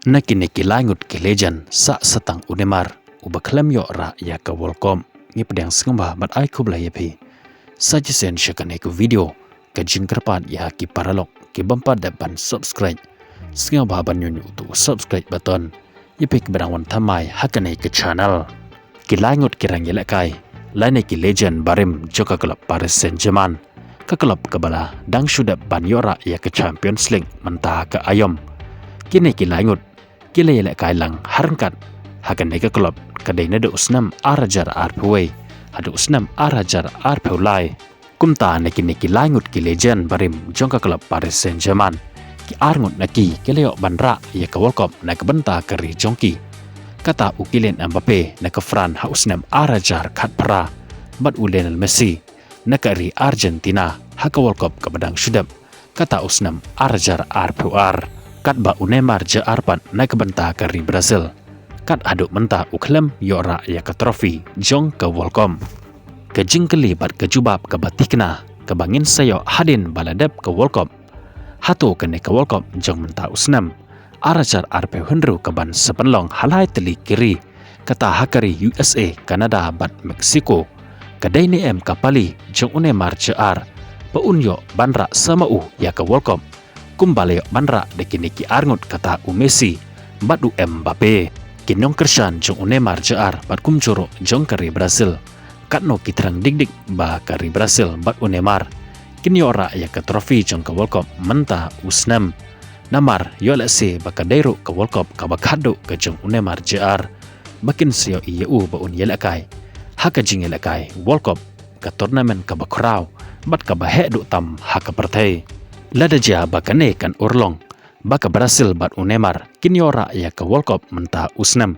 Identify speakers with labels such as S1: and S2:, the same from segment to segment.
S1: Naki langut ki legend sa setang unemar ubaklam yo ra ya ka welcome ngi pedang sengba bat ai kubla yepi sajisen shakane ku video ka jingkerpan ya ki paralok ki bampa depan subscribe sengba ban nyunyu tu subscribe button yepi ki berangwan thamai hakane ke channel ki langut ki rang yelakai lain ki legend barim joka klub Paris Saint-Germain ka klub kabala dang shudap ban yora ya ke Champions League mentah ke ayom kini ki langut kila yelek kailang harangkat hakan nega klub kadai nada usnam arajar arpeway hadu usnam arajar arpewlai kumta neki langut ki legend barim jongka klub Paris Saint-Germain ki arngut naki kila yok banra ya ka World Cup na benta keri jongki kata ukilin Mbappe na ka Fran ha usnam arajar kat para bat Lionel Messi na keri Argentina ha ka World Cup ka badang syudap kata usnam arajar arpewar kat ba Neymar je arpan naik benta kari Brazil kat aduk mentah uklem yora ya ke trofi jong ke Worldcom ke jingkeli bat ke jubab ke batikna ke bangin sayo hadin baladep ke Worldcom hatu ke ke Worldcom jong mentah usnam arajar arpe hundru ke ban sepenlong halai teli kiri kata hakari USA Kanada bat Meksiko kedai ni kapali jong Neymar je ar peunyo banra sama ya ke Worldcom kumbale banra deki arngut kata Messi badu Mbappe kinong kersan jong Neymar jaar bat kumjoro jong kari Brazil katno kitrang digdik ba kari Brazil bat Neymar kinyora ya ke trofi jong ke World Cup menta usnam namar yolese bakadero ke World Cup ka bakado ke jong Neymar jaar bakin sio ieu ba yelakai haka jing yelakai World Cup ka turnamen ka bakrau bat ka bahe du tam haka partai lada ja bakane kan urlong baka Brazil bat Neymar kinyora ya ke World Cup mentah usnam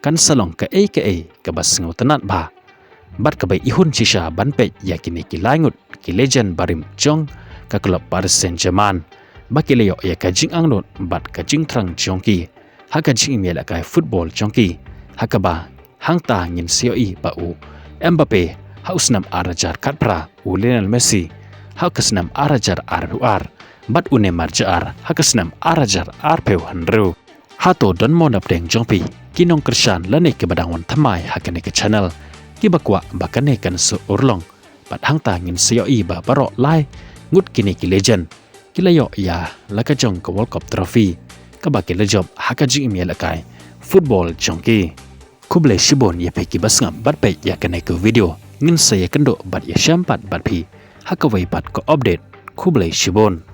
S1: kan salong ke ke bas tenat ba bat ke bai ihun sisa banpe ya kini ki langut ki legend barim jong ke klub Paris Saint-Germain baki leo ya ke jing angnut bat ke jing trang jongki haka jing miela kai football jongki haka ba hangta ngin sioi ba Mbappe ha usnam arajar katpra Lionel Messi ha kesnam arajar arwar bat Neymar jaar hakasnam arajar arpeu hanru hato don mo napdeng jongpi kinong kersan lane ke badangwan thamai hakane ke channel ki bakwa bakane kan su urlong bat hangta ngin sioi ba baro lai ngut kini ki legend kilayo ya lakajong ke World Cup trophy ka bakile job hakaji imi lakai football jongki kuble shibon ya peki basngam bat pe ya kane ke video ngin saya kendo bat ya shampat bat pi hakawai bat ko update kuble shibon